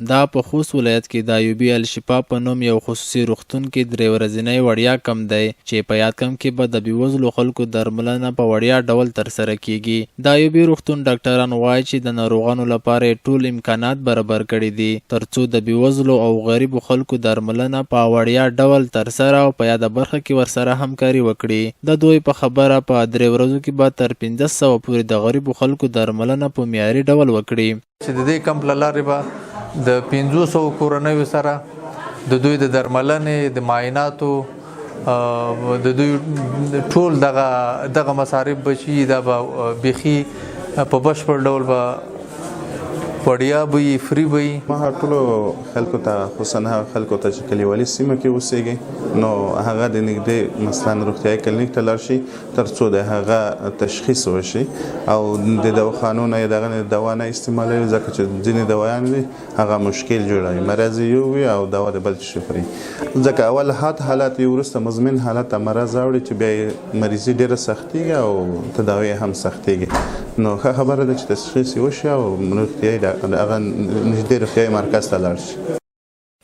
دا په خوست ولایت کې د ایوبي الشفاء په نوم یو خصوصي روغتون کې 3 ورځنی وړیا کم دی چې په یاد کم کې به د بېوزلو خلکو درملنه په وړیا ډول ترسره کیږي. د ایوبي روغتون ډاکټران وایي چې د ناروغانو لپاره ټول امکانات برابر کړي دي ترڅو د بېوزلو او غریبو خلکو درملنه په وړیا ډول ترسره او په یاده برخه کې ورسره همکاري وکړي. د دوی په خبره په 3 ورځو کې به تر 1500 پورې د غریبو خلکو درملنه په معیاري ډول وکړي. چې د دې کمپ له لارې به د 500 کورنیو سره د دوی د درملنې د معایناتو د دوی ټول دغه مصارف بشي دا به بیخي په بشپړ ډول به وړیا به فری به ما ټولو خلکو ته خصوصا خلکو ته چې کلیوالي سیمه کې اوسېږي نو هغه د نږدې مثلا روغتیايي کلینیک ته لاړ شي تر څو د هغه تشخیص وشي او د دواخانو نه دغه دوا نه استعمالوي ځکه چې ځینې دوايان دي هغه مشکل جوړوي مرض یو وي او دوا د بل شي خوري ځکه اول حالات یې وروسته مزمن حالت مرض راوړي چې بیا مریضي ډېره سختېږي او تداوی هم سختېږي. نو ښه خبره ده چې تشخیص وشي او روغتیايي هغه نږدې روغتیايي مرکز ته لاړ شي.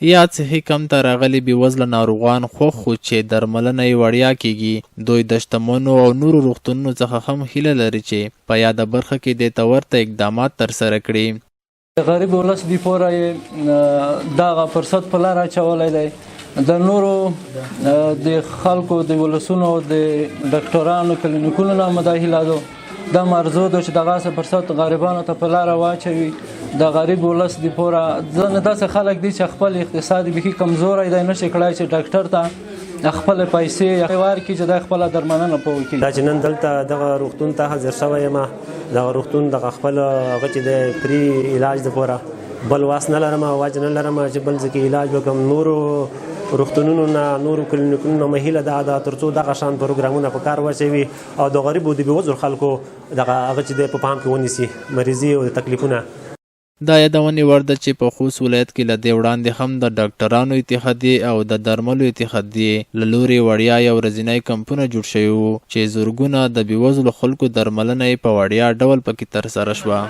یا صحي کم ته راغلي بېوزله ناروغان خوښ خو چې درملنه یې وړیا کیږي. دوی د شتمنو او نورو روغتونونو څخه هم هیله لري چې په یاده برخه کې دې ته ورته اقدامات ترسره کړي. د غریب ولس دپاره یې دغه فرصت په لاره اچولی دی. د نورو د خلکو د ولسونو د ډاکټرانو کلینیکونو نه مو دا هیله ده دا مرزو ده چې دغسې فرصت غریبانو ته په لاره واچوي. د غریب ولس دپاره ځینې داسې خلک دي چې خپل اقتصاد بیخي کمزوری دی نشي کړی چې ډاکټر ته خپل پیسې ورکړي چې د خپله درملنه په وکړي. دا چې نن دلته دغه روغتون ته حاضر شوی یم دغه روغتون دغه خپل هغه چې د فری علاج دپاره بل واس نه لرم او واجب نه لرم چې بل ځای کې علاج وکړم. نورو روغتونونو نه نورو کلینیکونو نه مې هیله ده تر څو دغه شان پروګرامونه په کار واچوي او د غریبو د بېوزلو خلکو دغه هغه چې دی په پام کې ونیسي مریضي او د تکلیفونه. دا یادونې وړ ده چې په خوست ولایت کې له دې وړاندې هم د ډاکټرانو اتحادیې او د درملو اتحادیې له لورې وړیا یو ورځنی کمپونه جوړ شوي وو چې زرګونه د بېوزلو خلکو درملنه یې په وړیا ډول پکې ترسره شوه.